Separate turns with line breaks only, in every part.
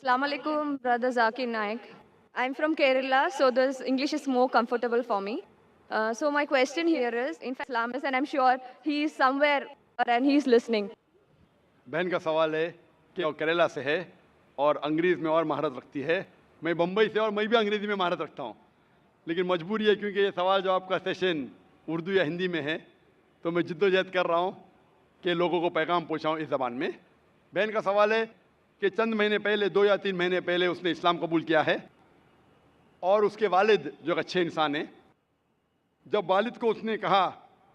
Assalamu alaikum, brother Zakir Naik. I'm from Kerala, so this English is more comfortable for me. So my question here is, in fact, Islam is, and I'm sure he's somewhere and he's listening.
बहन का सवाल है कि वो केरला से है और अंग्रेज़ में और महारत रखती है। मैं बम्बई से और मैं भी अंग्रेज़ी में महारत रखता हूँ, लेकिन मजबूरी है क्योंकि ये सवाल जो आपका सेशन उर्दू या हिंदी में है, तो मैं जिद्दोजहद कर रहा हूँ कि लोगों को पैगाम पहुँचाऊँ इस ज़बान में। बहन का सवाल है कि चंद महीने पहले 2 या 3 महीने पहले उसने इस्लाम कबूल किया है और उसके वालिद जो एक अच्छे इंसान हैं, जब वालिद को उसने कहा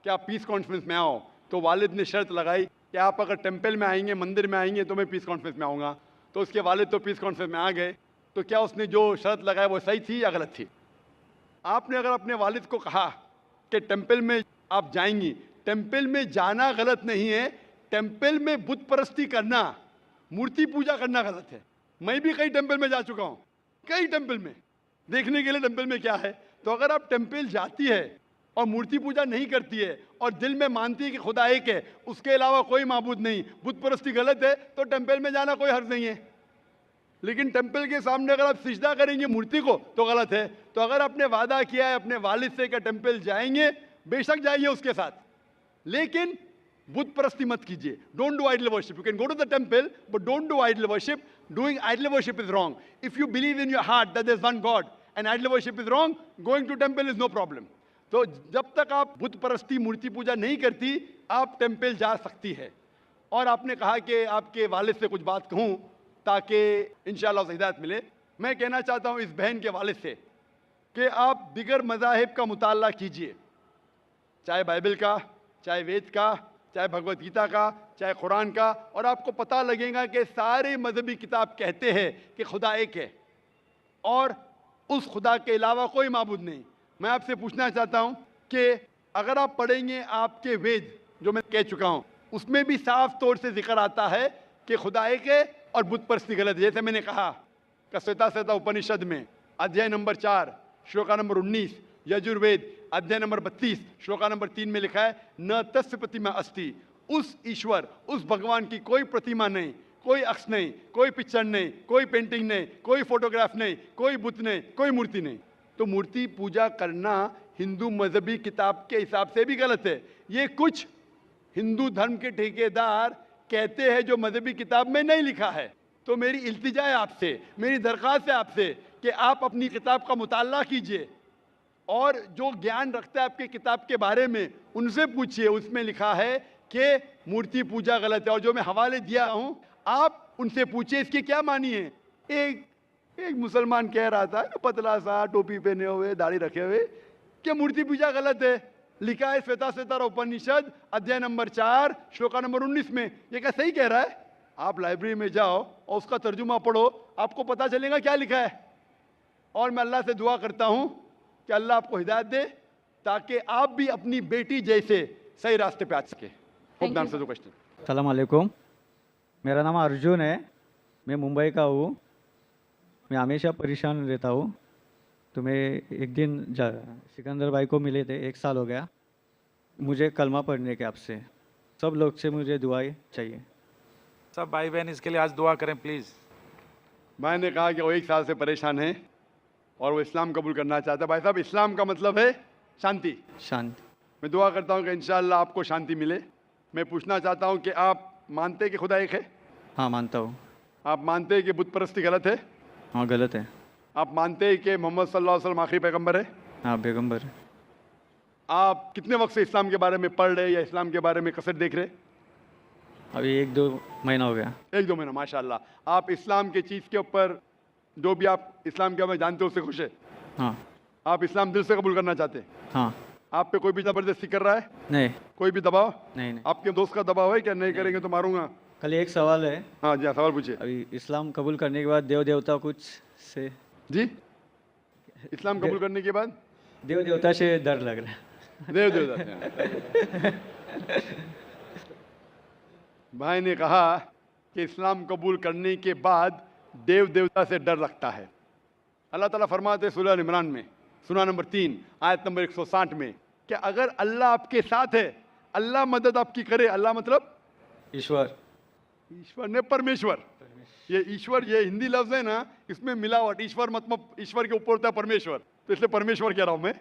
कि आप पीस कॉन्फ्रेंस में आओ, तो वालिद ने शर्त लगाई कि आप अगर टेंपल में आएंगे, मंदिर में आएंगे, तो मैं पीस कॉन्फ्रेंस में आऊँगा। तो उसके वालिद तो पीस कॉन्फ्रेंस में आ गए। तो क्या उसने जो शर्त लगाई वो सही थी या गलत थी? आपने अगर अपने वालिद को कहा कि टेंपल में आप जाएंगी, टेंपल में जाना गलत नहीं है, टेंपल में बुत परस्ती करना, मूर्ति पूजा करना गलत है। मैं भी कई टेंपल में जा चुका हूँ, कई टेंपल में, देखने के लिए टेंपल में क्या है। तो अगर आप टेंपल जाती है और मूर्ति पूजा नहीं करती है और दिल में मानती है कि खुदा एक है, उसके अलावा कोई माबूद नहीं, बुत परस्ती गलत है, तो टेंपल में जाना कोई हर्ज नहीं है। लेकिन टेंपल के सामने अगर आप सिजदा करेंगे मूर्ति को तो गलत है। तो अगर आपने वादा किया है अपने वालिद से कि टेंपल जाएंगे, बेशक जाइए उसके साथ, लेकिन बुत परस्ती मत कीजिए। Don't do idol worship. You can go to the temple but don't do idol worship. Doing idol worship is wrong. If you believe in your heart that there is one God and idol worship is wrong, going to temple is no problem. तो जब तक आप बुत परस्ती मूर्ति पूजा नहीं करती, आप temple जा सकती है। और आपने कहा कि आपके वालिद से कुछ बात कहूँ ताकि इंशाअल्लाह उसे हिदायत मिले। मैं कहना चाहता हूँ इस बहन के वालिद से कि आप दिगर मज़ाहिब का मुताला कीजिए, चाहे बाइबल का, चाहे वेद का, चाहे भगवत गीता का, चाहे कुरान का, और आपको पता लगेगा कि सारे मजहबी किताब कहते हैं कि खुदा एक है और उस खुदा के अलावा कोई माबूद नहीं। मैं आपसे पूछना चाहता हूँ कि अगर आप पढ़ेंगे आपके वेद, जो मैं कह चुका हूँ, उसमें भी साफ तौर से जिक्र आता है कि खुदा एक है और बुत परस्ती गलत है। जैसे मैंने कहा कि श्वेता उपनिषद में अध्याय नंबर 4 श्लोका नंबर 19, यजुर्वेद अध्याय नंबर 32 श्लोका नंबर 3 में लिखा है, न तस्य प्रतिमा अस्ति। उस ईश्वर, उस भगवान की कोई प्रतिमा नहीं, कोई अक्ष नहीं, कोई पिक्चर नहीं, कोई पेंटिंग नहीं, कोई फोटोग्राफ नहीं, कोई बुत नहीं, कोई मूर्ति नहीं। तो मूर्ति पूजा करना हिंदू मजहबी किताब के हिसाब से भी गलत है। ये कुछ हिंदू धर्म के ठेकेदार कहते हैं जो मजहबी किताब में नहीं लिखा है। तो मेरी इल्तिजा है आपसे, मेरी दरख्वास्त है आपसे कि आप अपनी किताब का मुताला कीजिए और जो ज्ञान रखता है आपके किताब के बारे में उनसे पूछिए। उसमें लिखा है कि मूर्ति पूजा गलत है, और जो मैं हवाले दिया हूँ आप उनसे पूछिए इसकी क्या मानी है। एक मुसलमान कह रहा था, पतला सा, टोपी पहने हुए, दाढ़ी रखे हुए, कि मूर्ति पूजा गलत है। लिखा है श्वेता उपनिषद अध्याय नंबर 4 श्लोका नंबर 19 में। ये क्या सही कह रहा है? आप लाइब्रेरी में जाओ और उसका तर्जुमा पढ़ो, आपको पता चलेगा क्या लिखा है। और मैं अल्लाह से दुआ करता हूँ कि अल्लाह आपको हिदायत दे ताकि आप भी अपनी बेटी जैसे सही रास्ते पे आ सके। Hope the answer the question.
अस्सलाम वालेकुम, मेरा नाम अर्जुन है, मैं मुंबई का हूँ। मैं हमेशा परेशान रहता हूँ। तो मैं एक दिन सिकंदर भाई को मिले थे, 1 साल हो गया। मुझे कलमा पढ़ने के आपसे सब लोग से मुझे दुआएं चाहिए।
सब भाई बहन इसके लिए आज दुआ करें प्लीज़।
मैंने कहा कि वो 1 साल से परेशान है और वो इस्लाम कबूल करना चाहता है। भाई साहब, इस्लाम का मतलब है शांति।
शांति।
मैं दुआ करता हूँ कि इंशाअल्लाह आपको शांति मिले। मैं पूछना चाहता हूँ कि आप मानते हैं कि खुदा एक है?
हाँ, मानता हूँ।
आप मानते हैं कि बुत परस्ती गलत है?
हाँ, गलत है।
आप मानते हैं कि मोहम्मद सल्लल्लाहु अलैहि वसल्लम आखिरी पैगंबर है?
हाँ, पैगंबर है।
आप कितने वक्त से इस्लाम के बारे में पढ़ रहे या इस्लाम के बारे में कसर देख रहे?
अभी 1-2 महीना हो गया।
1-2 महीना, माशाल्लाह। आप इस्लाम के चीज़ के ऊपर जो भी आप इस्लाम के बारे में जानते हो उससे खुश है?
हाँ।
आप इस्लाम दिल से कबूल करना चाहते हैं?
हाँ।
आप पे कोई भी ज़बरदस्ती कर रहा है?
नहीं।
कोई भी दबाव?
नहीं।
आपके दोस्त का दबाव है क्या नहीं करेंगे तो मारूंगा?
कल एक सवाल है।
हाँ जी, हाँ, सवाल पूछिए।
अभी इस्लाम कबूल करने के बाद देव देवता कुछ से
जी, इस्लाम कबूल करने के बाद
देव देवता से डर लग रहा है।
देव देवता भाई ने कहा कि इस्लाम कबूल करने के बाद देव देवता से डर लगता है। अल्लाह ताला फरमाते हैं सूरह इमरान में, सूरह नंबर 3 आयत नंबर 160 में, कि अगर अल्लाह आपके साथ है, अल्लाह मदद आपकी करे। अल्लाह मतलब
ईश्वर।
ईश्वर ने परमेश्वर, ये ईश्वर, ये हिंदी लफ्ज है ना, इसमें मिलावट, ईश्वर मतलब ईश्वर के ऊपर होता है परमेश्वर, तो इसलिए परमेश्वर कह रहा हूं मैं।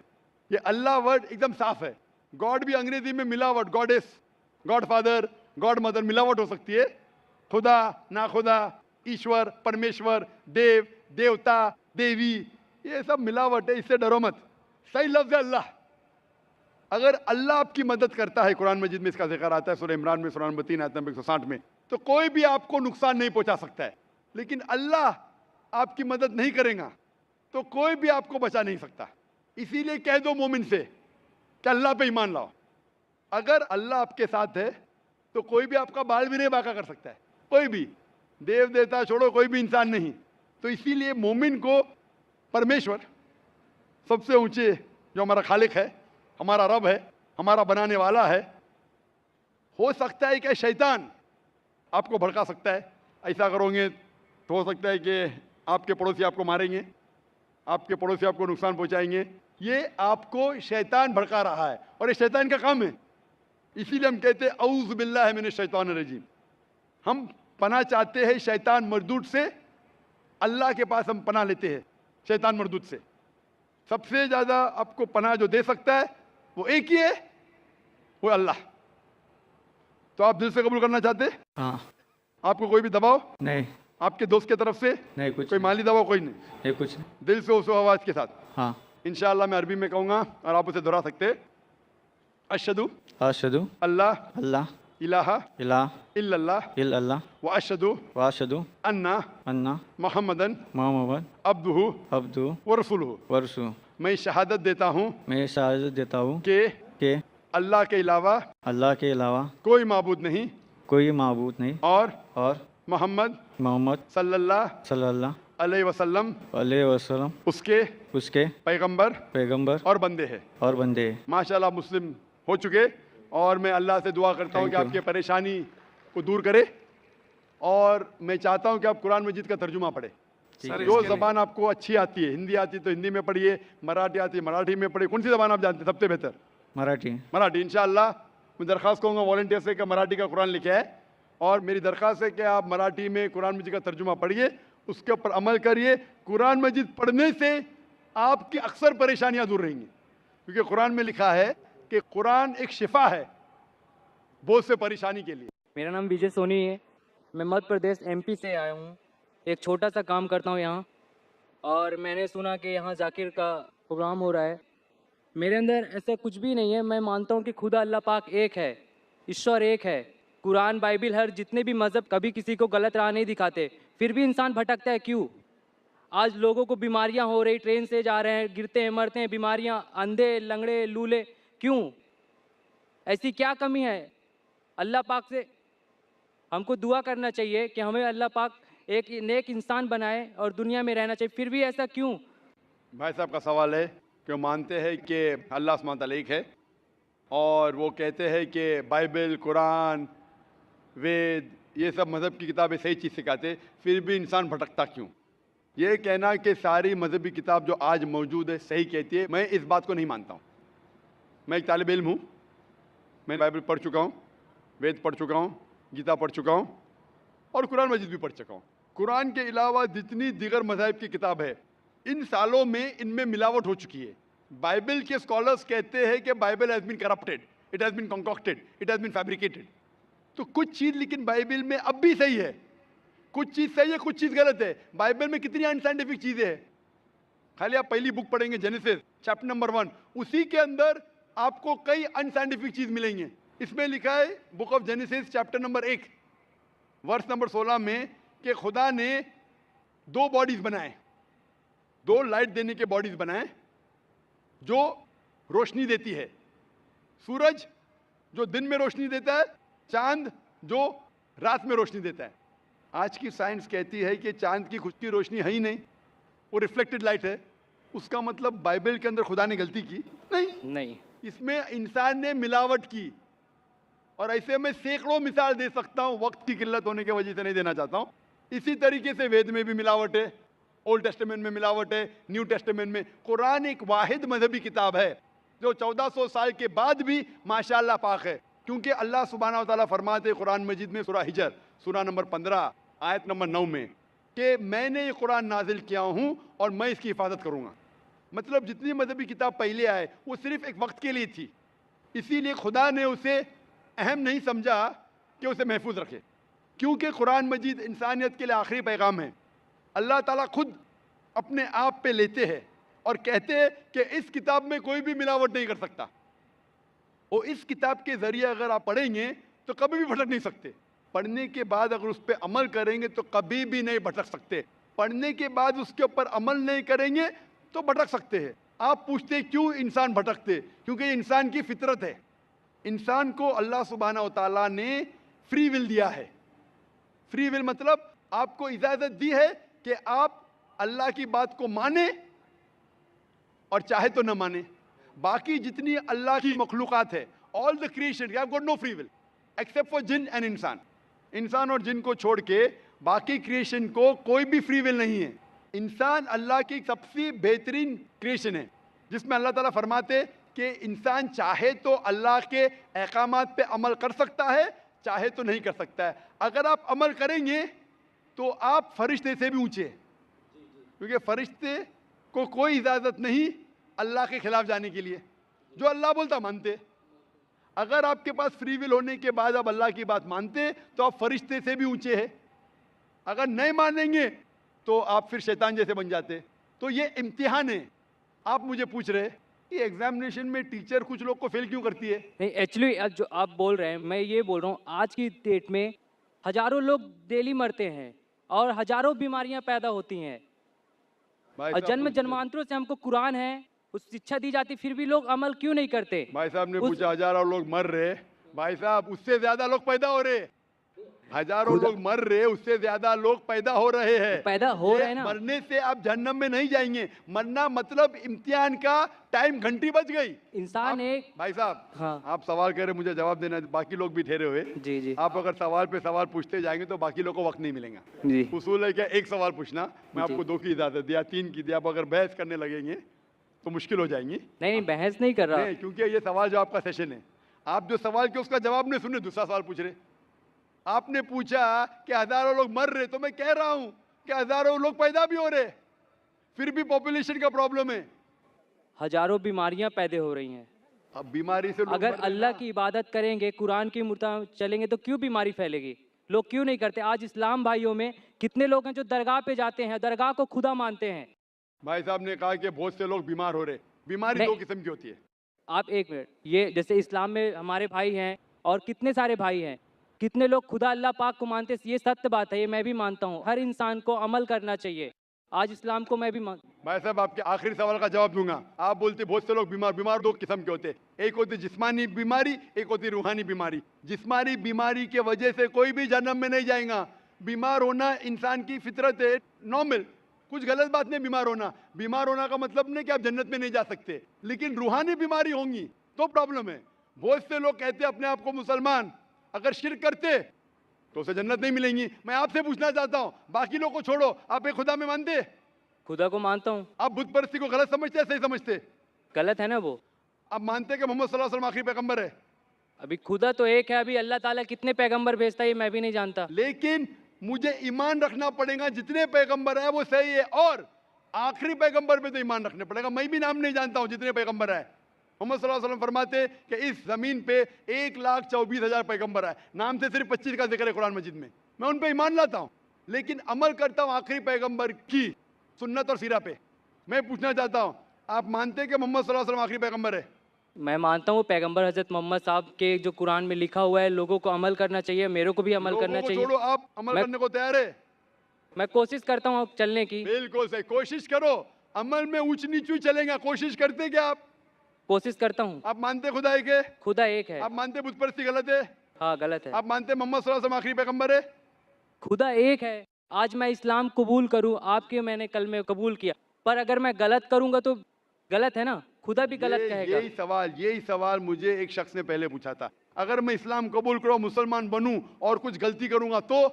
ये अल्लाह वर्ड एकदम साफ है। गॉड भी अंग्रेजी में मिलावट, goddess, God father, God mother, मिलावट हो सकती है। खुदा, ना खुदा, ईश्वर, परमेश्वर, देव, देवता, देवी, ये सब मिलावट है, इससे डरो मत। सही लफ्ज है अल्लाह। अगर अल्लाह आपकी मदद करता है, कुरान मजीद में इसका जिक्र आता है सूरह इमरान में, सूरह नंबर 3 आयत नंबर 160 में, तो कोई भी आपको नुकसान नहीं पहुंचा सकता है। लेकिन अल्लाह आपकी मदद नहीं करेगा तो कोई भी आपको बचा नहीं सकता। इसीलिए कह दो मोमिन से कि अल्लाह पे ईमान लाओ। अगर अल्लाह आपके साथ है तो कोई भी आपका बाल भी नहीं बांका कर सकता है, कोई भी, देव देवता छोड़ो, कोई भी इंसान नहीं। तो इसीलिए मोमिन को परमेश्वर सबसे ऊंचे, जो हमारा खालिक है, हमारा रब है, हमारा बनाने वाला है। हो सकता है कि शैतान आपको भड़का सकता है, ऐसा करोगे तो हो सकता है कि आपके पड़ोसी आपको मारेंगे, आपके पड़ोसी आपको नुकसान पहुंचाएंगे। ये आपको शैतान भड़का रहा है और ये शैतान का काम है। इसीलिए हम कहते हैं औज़ु बिल्लाहि मिनश शैतानिर रजीम। हम पनाह चाहते हैं शैतान मरदूद से, अल्लाह के पास हम पनाह लेते हैं शैतान मरदूद से। सबसे ज़्यादा आपको पनाह जो दे सकता है वो एक ही है, वो अल्लाह। तो आप दिल से कबूल करना चाहते हैं?
हाँ।
आपको कोई भी दबाव
नहीं,
आपके दोस्त की तरफ से?
नहीं कुछ
कोई माली दबाव कोई नहीं?
नहीं कुछ नहीं।
दिल से उस आवाज़ के साथ।
हाँ।
इंशाअल्लाह मैं अरबी में कहूँगा और आप उसे दोहरा सकते हैं। अशहदु
अशहदु
अल्लाह
अल्लाह
इलाहा
इलाह
इल्लल्लाह
इल्लल्लाह
व अशहदु
व अशहदु
अन्ना
अन्ना
मुहम्मदन
मोहम्मद
अब्दुहु
अब्दु
व रसूलुहु।
व रसूलुहु।
मैं शहादत देता हूँ
मैं शहादत देता हूँ
कि अल्लाह के अलावा
अल्लाह के अलावा
कोई माबूद नहीं
कोई माबूद नहीं और
मोहम्मद
मोहम्मद
सल्लल्लाहु अलैहि वसल्लम
अलैहि वसल्लम उसके
पैगंबर
पैगंबर
और बंदे हैं।
और बंदे हैं।
माशाल्लाह मुस्लिम हो चुके, और मैं अल्लाह से दुआ करता हूँ कि
Thank you.
आपकी परेशानी को दूर करे। और मैं चाहता हूँ कि आप कुरान मजीद का तर्जुमा पढ़े।
सर,
जो
इसके लिए-
ज़बान आपको अच्छी आती है, हिंदी आती है तो हिंदी में पढ़िए, मराठी आती है मराठी में पढ़िए। कौन सी ज़बान आप जानते हैं सबसे बेहतर?
मराठी।
मराठी। इंशाअल्लाह मैं दरख्वास्त करूँगा वॉलंटियर से कि मराठी का कुरान लिखे है, और मेरी दरख्वास्त है कि आप मराठी में कुरान मजीद का तर्जुमा पढ़िए, उसके ऊपर अमल करिए। कुरान मजीद पढ़ने से आपकी अक्सर परेशानियां दूर रहेंगी, क्योंकि कुरान में लिखा है कि कुरान एक शिफा है बहुत से परेशानी के लिए।
मेरा नाम विजय सोनी है। मैं मध्य प्रदेश एमपी से आया हूँ। एक छोटा सा काम करता हूँ यहाँ, और मैंने सुना कि यहाँ जाकिर का प्रोग्राम हो रहा है। मेरे अंदर ऐसा कुछ भी नहीं है। मैं मानता हूँ कि खुदा अल्लाह पाक एक है, ईश्वर एक है। कुरान, बाइबिल, हर जितने भी मज़हब कभी किसी को गलत राह नहीं दिखाते, फिर भी इंसान भटकता है। क्यों? आज लोगों को बीमारियाँ हो रही, ट्रेन से जा रहे हैं, गिरते हैं, मरते हैं, बीमारियाँ, अंधे, लंगड़े, लूले, क्यों? ऐसी क्या कमी है? अल्लाह पाक से हमको दुआ करना चाहिए कि हमें अल्लाह पाक एक नेक इंसान बनाए और दुनिया में रहना चाहिए। फिर भी ऐसा क्यों?
भाई साहब का सवाल है कि वो मानते हैं कि अल्लाह सुब्हानहू तआला एक है, और वो कहते हैं कि बाइबल, कुरान, वेद, ये सब मज़हब की किताबें सही चीज़ सिखाते, फिर भी इंसान भटकता क्यों? ये कहना कि सारी मजहबी किताब जो आज मौजूद है सही कहती है, मैं इस बात को नहीं मानता हूँ। मैं एक तालिब इल्म हूँ, मैं बाइबल पढ़ चुका हूँ, वेद पढ़ चुका हूँ, गीता पढ़ चुका हूँ, और कुरान मजीद भी पढ़ चुका हूँ। कुरान के अलावा जितनी दीगर मज़ाहिब की किताब है, इन सालों में इनमें मिलावट हो चुकी है। बाइबल के स्कॉलर्स कहते हैं कि Bible has been corrupted, it has been concocted, it has been fabricated. तो कुछ चीज़ लेकिन बाइबल में अब भी सही है, कुछ चीज़ सही है, कुछ चीज़ गलत है। बाइबल में कितनी अनसाइंटिफिक चीज़ें हैं। खाली आप पहली बुक पढ़ेंगे जेनेसिस चैप्टर नंबर 1, उसी के अंदर आपको कई अनसाइंटिफिक चीज़ मिलेंगे। इसमें लिखा है book of Genesis chapter number 1 verse number 16 में कि खुदा ने 2 बॉडीज बनाए, 2 लाइट देने के बॉडीज बनाए जो रोशनी देती है। सूरज जो दिन में रोशनी देता है, चांद जो रात में रोशनी देता है। आज की साइंस कहती है कि चांद की खुद की रोशनी है ही नहीं, वो रिफ्लेक्टेड लाइट है। उसका मतलब बाइबल के अंदर खुदा ने गलती की
नहीं।
इसमें इंसान ने मिलावट की। और ऐसे में सैकड़ों मिसाल दे सकता हूँ, वक्त की किल्लत होने की वजह से नहीं देना चाहता हूँ। इसी तरीके से वेद में भी मिलावट है, ओल्ड टेस्टामेंट में मिलावट है, न्यू टेस्टामेंट में। कुरान एक वाहिद मजहबी किताब है जो 1400 साल के बाद भी माशाअल्लाह पाक है, क्योंकि अल्लाह सुब्हानहू व तआला फरमाते कुरान मजीद में सूरह हिजर सूरह नंबर 15 आयत नंबर 9 में कि मैंने ये कुरान नाजिल किया हूँ और मैं इसकी हिफाजत करूँगा। मतलब जितनी मजहबी किताब पहले आए वो सिर्फ एक वक्त के लिए थी, इसीलिए खुदा ने उसे अहम नहीं समझा कि उसे महफूज रखे, क्योंकि कुरान मजीद इंसानियत के लिए आखिरी पैगाम है। अल्लाह ताला खुद अपने आप पे लेते हैं और कहते हैं कि इस किताब में कोई भी मिलावट नहीं कर सकता, और इस किताब के ज़रिए अगर आप पढ़ेंगे तो कभी भी भटक नहीं सकते। पढ़ने के बाद अगर उस पर अमल करेंगे तो कभी भी नहीं भटक सकते। पढ़ने के बाद उसके ऊपर अमल नहीं करेंगे तो भटक सकते हैं। आप पूछते क्यों इंसान भटकते? क्योंकि ये इंसान की फितरत है। इंसान को अल्लाह सुब्हानहू व तआला ने फ्री विल दिया है। फ्री विल मतलब आपको इजाज़त दी है कि आप अल्लाह की बात को माने और चाहे तो न माने। बाकी जितनी अल्लाह की मखलूक़ात है, all the creation, you have got no free will except for जिन एंड इंसान। इंसान और जिन को छोड़ के बाकी क्रिएशन को कोई भी फ्री विल नहीं है। इंसान अल्लाह की सबसे बेहतरीन क्रिएशन है, जिसमें अल्लाह ताला फरमाते कि इंसान चाहे तो अल्लाह के अहकामात पे अमल कर सकता है, चाहे तो नहीं कर सकता है। अगर आप अमल करेंगे तो आप फरिश्ते से भी ऊंचे, क्योंकि फरिश्ते को कोई इजाज़त नहीं अल्लाह के खिलाफ जाने के लिए। जो अल्लाह बोलता मानते। अगर आपके पास फ्री विल होने के बाद आप अल्लाह की बात मानते तो आप फरिश्ते से भी ऊंचे हैं। अगर नहीं मानेंगे तो आप फिर शैतान जैसे बन जाते। तो ये इम्तिहान है। आप मुझे पूछ रहे कि एग्जामिनेशन में टीचर कुछ लोग को फेल क्यों करती है?
नहीं, एक्चुअली जो आप बोल रहे हैं, मैं ये बोल रहा हूँ, आज की डेट में हजारों लोग डेली मरते हैं और हजारों बीमारियां पैदा होती हैं।
भाई
और
साहब
जन्म
पूछते।
जन्मांतरों से हमको कुरान है, उस शिक्षा दी जाती, फिर भी लोग अमल क्यों नहीं करते?
भाई साहब ने
उस-
पूछा हजारों लोग मर रहे। भाई साहब उससे ज्यादा लोग पैदा हो रहे। हजारों लोग मर रहे, उससे ज्यादा लोग पैदा हो रहे हैं।
पैदा हो
ये
रहे हैं ना।
मरने से आप जहन्नम में नहीं जाएंगे। मरना मतलब इम्तिहान का टाइम, घंटी बज गई।
इंसान एक
भाई साहब,
हाँ।
आप सवाल कर रहे, मुझे जवाब देना है। बाकी लोग भी ठहरे हुए।
जी जी
आप अगर सवाल पे सवाल पूछते जाएंगे तो बाकी लोग को वक्त नहीं मिलेगा।
जी
उसूल है क्या, एक सवाल पूछना। मैं
जी।
आपको 2 की इजाजत दिया, 3 की दिया। आप अगर बहस करने लगेंगे तो मुश्किल हो जाएंगी।
नहीं नहीं, बहस नहीं कर रहा।
नहीं, क्योंकि ये सवाल जवाब का सेशन है। आप जो सवाल के उसका जवाब नहीं सुने, दूसरा सवाल पूछ रहे। आपने पूछा कि हजारों लोग मर रहे, तो मैं कह रहा हूं कि हजारों लोग पैदा भी हो रहे, फिर भी पॉपुलेशन का प्रॉब्लम है।
हजारों बीमारियां पैदा हो रही हैं।
अब बीमारी से लोग
अगर
मर रहे
अल्लाह
ना।
की इबादत करेंगे, कुरान के मुताबिक चलेंगे तो क्यों बीमारी फैलेगी? लोग क्यों नहीं करते? आज इस्लाम भाइयों में कितने लोग हैं जो दरगाह पे जाते हैं, दरगाह को खुदा मानते हैं।
भाई साहब ने कहा कि बहुत से लोग बीमार हो रहे। बीमारी
नहीं।
2 किस्म की होती है।
आप एक मिनट, ये जैसे इस्लाम में हमारे भाई हैं और कितने सारे भाई हैं, कितने लोग खुदा अल्लाह पाक को मानते हैं। ये सत्य बात है, ये मैं भी मानता हूँ। हर इंसान को अमल करना चाहिए। आज इस्लाम को मैं भी मान।
भाई साहब आपके आखिरी सवाल का जवाब दूंगा। आप बोलते बहुत से लोग बीमार। बीमार 2 किस्म के होते हैं। एक होती जिस्मानी बीमारी, एक होती रूहानी बीमारी। जिस्मानी बीमारी के वजह से कोई भी जन्म में नहीं जाएगा। बीमार होना इंसान की फितरत है, नॉर्मल, कुछ गलत बात नहीं। बीमार होना, बीमार होना का मतलब नहीं कि आप जन्नत में नहीं जा सकते, लेकिन रूहानी बीमारी होंगी तो प्रॉब्लम है। बहुत से लोग कहते अपने आप को मुसलमान, अगर शिर्क करते तो उसे जन्नत नहीं मिलेंगी। मैं आपसे पूछना चाहता हूँ, बाकी लोग को छोड़ो, आप एक खुदा में मानते?
खुदा को मानता हूँ।
आप बुत परस्ती को गलत समझते हैं, सही समझते?
गलत है ना वो?
आप मानते कि मोहम्मद सल्लल्लाहु अलैहि वसल्लम आखिरी पैगंबर है?
अभी खुदा तो एक है, अभी अल्लाह ताला कितने पैगंबर भेजता है ये मैं भी नहीं जानता।
लेकिन मुझे ईमान रखना पड़ेगा जितने पैगंबर है वो सही है, और आखिरी पैगंबर पे तो ईमान रखना पड़ेगा। मैं भी नाम नहीं जानता हूँ जितने पैगंबर है। मोहम्मद सल्लल्लाहु अलैहि वसल्लम फरमाते कि इस जमीन पे 1,24,000 पैगंबर है, नाम से सिर्फ 25 का जिक्र है कुरान मजीद में। मैं उन पे ईमान लाता हूँ, लेकिन अमल करता हूँ आखिरी पैगंबर की सुन्नत और सीरा पे। मैं पूछना चाहता हूँ, आप मानते हैं कि मोहम्मद सल्लल्लाहु अलैहि वसल्लम आखिरी पैगंबर है?
मैं मानता हूँ पैगंबर हजरत मोहम्मद साहब के जो कुरान में लिखा हुआ है, लोगों को अमल करना चाहिए, मेरे को भी अमल
लोगों
करना
को
चाहिए।
छोड़ो, आप अमल
मैं-
करने को तैयार है?
मैं कोशिश करता हूँ चलने की।
बिल्कुल सही, कोशिश करो। अमल में ऊंच नीचू चलेगा, कोशिश करते क्या आप?
कोशिश करता हूँ।
आप मानते खुदा है के?
खुदा एक है।
आप मानते बुत परस्ती गलत है?
हाँ गलत है।
आप मानते मोहम्मद सल्लल्लाहु अलैहि वसल्लम आखिरी पैगंबर है?
खुदा एक है। आज मैं इस्लाम कबूल करूँ, आपके मैंने कल में कबूल किया, पर अगर मैं गलत करूँगा तो गलत है ना, खुदा भी गलत कहेगा।
यही सवाल मुझे एक शख्स ने पहले पूछा था। अगर मैं इस्लाम कबूल करूँ, मुसलमान बनूं और कुछ गलती करूंगा तो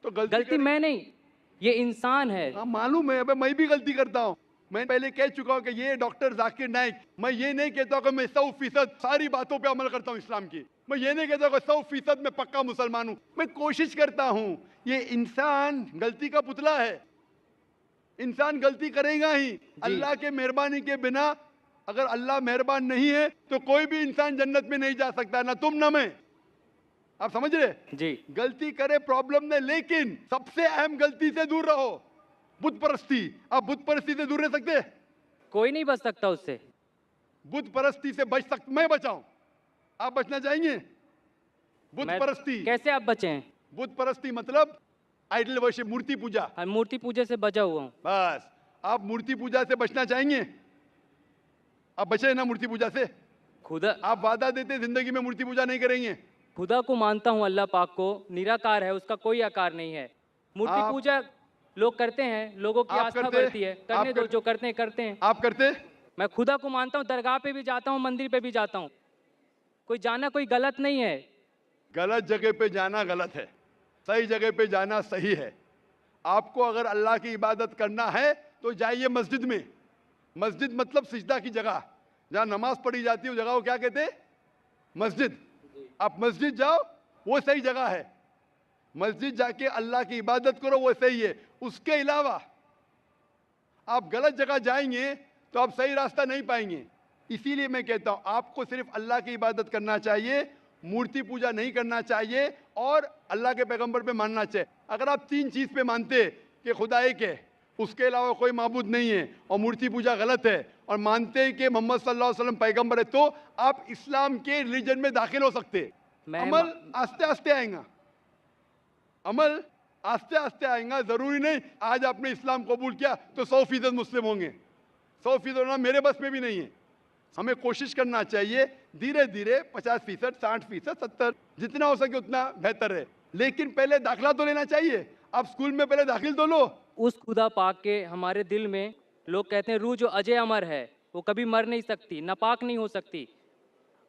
गलती मैं नहीं, ये इंसान है।
हाँ मालूम है, अबे मैं भी गलती करता हूँ। मैं पहले कह चुका हूँ कि ये डॉक्टर जाकिर नाइक, मैं ये नहीं कहता हूँ कि मैं 100% सारी बातों पे अमल करता हूँ इस्लाम की। मैं ये नहीं कहता कि 100% मैं पक्का मुसलमान हूँ। मैं कोशिश करता हूँ ये इंसान गलती का पुतला है, इंसान गलती करेगा ही। अल्लाह के मेहरबानी के बिना, अगर अल्लाह मेहरबान नहीं है तो कोई भी इंसान जन्नत में नहीं जा सकता, ना तुम ना मैं। आप समझ रहे?
जी
गलती करे प्रॉब्लम नहीं, लेकिन सबसे अहम गलती से दूर रहो, बुत परस्ती। आप बुत परस्ती से दूर रह सकते?
कोई नहीं बच सकता उससे।
बुत परस्ती से बच सकते, मैं बचाऊं, आप बचना चाहेंगे? बुत
मैं-
परस्ती,
कैसे आप बचे हैं?
बुत परस्ती मतलब आइडल वर्शिप, मूर्ति पूजा।
हम मूर्ति पूजा से बचा हुआ हूँ।
बस, आप मूर्ति पूजा से बचना चाहेंगे? आप बचे ना मूर्ति पूजा से?
खुदा
आप वादा देते जिंदगी में मूर्ति पूजा नहीं करेंगे?
खुदा को मानता हूँ, अल्लाह पाक को, निराकार है, उसका कोई आकार नहीं है। मूर्ति
आप-
पूजा लोग करते हैं, लोगों की
आप
आस्था
करते-
बढ़ती है,
आप
करने दो,
कर-
जो करते हैं करते हैं।
आप करते?
मैं खुदा को मानता हूँ, दरगाह पे भी जाता हूँ, मंदिर पे भी जाता हूँ। कोई जाना कोई गलत नहीं है।
गलत जगह पे जाना गलत है, सही जगह पे जाना सही है। आपको अगर अल्लाह की इबादत करना है तो जाइए मस्जिद में। मस्जिद मतलब सिजदा की जगह, जहाँ नमाज पढ़ी जाती है, वो जगह को क्या कहते हैं? मस्जिद। आप मस्जिद जाओ, वो सही जगह है। मस्जिद जाके अल्लाह की इबादत करो, वो सही है। उसके अलावा आप गलत जगह जाएंगे तो आप सही रास्ता नहीं पाएंगे। इसीलिए मैं कहता हूं, आपको सिर्फ अल्लाह की इबादत करना चाहिए, मूर्ति पूजा नहीं करना चाहिए और अल्लाह के पैगंबर पे मानना चाहिए। अगर आप तीन चीज पे मानते कि खुदा एक है, उसके अलावा कोई माबूद नहीं है और मूर्ति पूजा गलत है, और मानते हैं कि मोहम्मद सल्लल्लाहु अलैहि वसल्लम पैगंबर है, तो आप इस्लाम के रिलीजन में दाखिल हो सकते।
मैं
अमल आस्ते आस्ते आएगा, अमल आस्ते आस्ते आएगा। जरूरी नहीं आज आपने इस्लाम कबूल किया तो 100% मुस्लिम होंगे। 100% होना मेरे बस में भी नहीं है। हमें कोशिश करना चाहिए धीरे धीरे 50%, 60%, 70, जितना हो सके उतना बेहतर है। लेकिन पहले दाखिला तो लेना चाहिए। आप स्कूल में पहले दाखिल तो लो।
उस खुदा पाक के हमारे दिल में, लोग कहते हैं रूह जो अजय अमर है, वो कभी मर नहीं सकती, नापाक नहीं हो सकती,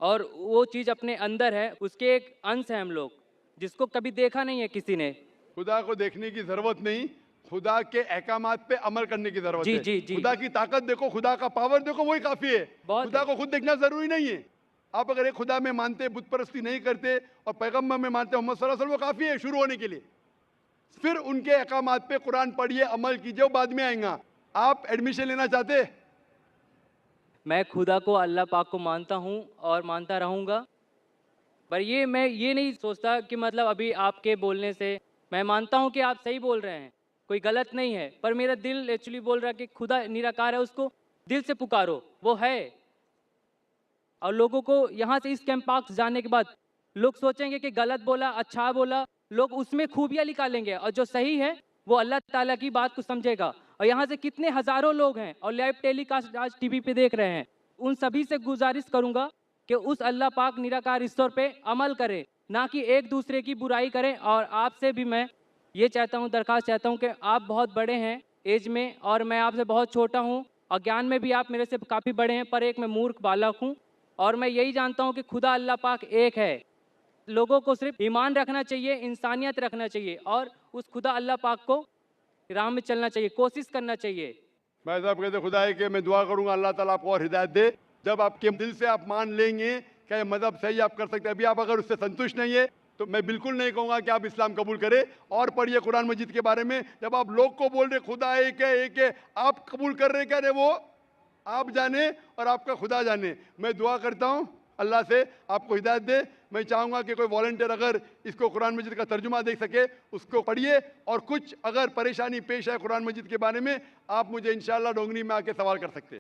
और वो चीज़ अपने अंदर है, उसके एक अंश है हम लोग, जिसको कभी देखा नहीं है किसी ने।
खुदा को देखने की जरूरत नहीं, खुदा के अहकामात पे अमल करने की जरूरत
जी,
है।
जी, जी।
खुदा की ताकत देखो, खुदा का पावर देखो, वही काफी है।
बहुत
खुदा
है।
को खुद देखना जरूरी नहीं है। आप अगर एक खुदा में मानते, बुत परस्ती नहीं करते और पैगंबर में मानते मोहम्मद सल्लल्लाहु अलैहि वसल्लम, वो काफी है शुरू होने के लिए। फिर उनके अहकामात पे कुरान पढ़िए, अमल कीजिए, वो बाद में आएगा। आप एडमिशन लेना चाहते?
मैं खुदा को, अल्लाह पाक को मानता हूँ और मानता रहूँगा। पर ये मैं ये नहीं सोचता कि मतलब अभी आपके बोलने से मैं मानता हूँ कि आप सही बोल रहे हैं, कोई गलत नहीं है, पर मेरा दिल एक्चुअली बोल रहा है कि खुदा निराकार है, उसको दिल से पुकारो, वो है। और लोगों को यहाँ से इस कैंप पार्क जाने के बाद लोग सोचेंगे कि गलत बोला, अच्छा बोला, लोग उसमें खूबियाँ निकालेंगे, और जो सही है वो अल्लाह ताला की बात को समझेगा। और यहाँ से कितने हज़ारों लोग हैं और लाइव टेलीकास्ट आज टीवी पे देख रहे हैं, उन सभी से गुजारिश करूँगा कि उस अल्लाह पाक निराकार ईश्वर पे अमल करें, ना कि एक दूसरे की बुराई करें। और आपसे भी मैं ये चाहता हूँ, दरख्वास्त चाहता हूँ कि आप बहुत बड़े हैं एज में और मैं आपसे बहुत छोटा हूँ, और ज्ञान में भी आप मेरे से काफ़ी बड़े हैं, पर एक मैं मूर्ख बालक हूँ। और मैं यही जानता हूँ कि खुदा अल्लाह पाक एक है। लोगों को सिर्फ ईमान रखना चाहिए, इंसानियत रखना चाहिए, और उस खुदा अल्लाह पाक को राह में चलना चाहिए, कोशिश करना चाहिए।
भाई साहब कहते खुदा है कि मैं दुआ करूंगा अल्लाह ताला आपको और हिदायत दे। जब आपके दिल से आप मान लेंगे कि ये मजहब सही, आप कर सकते हैं। अभी आप अगर उससे संतुष्ट नहीं है तो मैं बिल्कुल नहीं कहूँगा कि आप इस्लाम कबूल करें। और पढ़िए कुरान मजीद के बारे में। जब आप लोग को बोल रहे खुदा एक है, आप कबूल कर रहे, कह रहे, वो आप जाने और आपका खुदा जाने। मैं दुआ करता हूँ अल्लाह से आपको हिदायत दे। मैं चाहूँगा कि कोई वॉलंटियर अगर इसको कुरान मजीद का तर्जुमा देख सके, उसको पढ़िए। और कुछ अगर परेशानी पेश है कुरान मजीद के बारे में, आप मुझे इंशाअल्लाह डोंगरी में आके सवाल कर सकते हैं।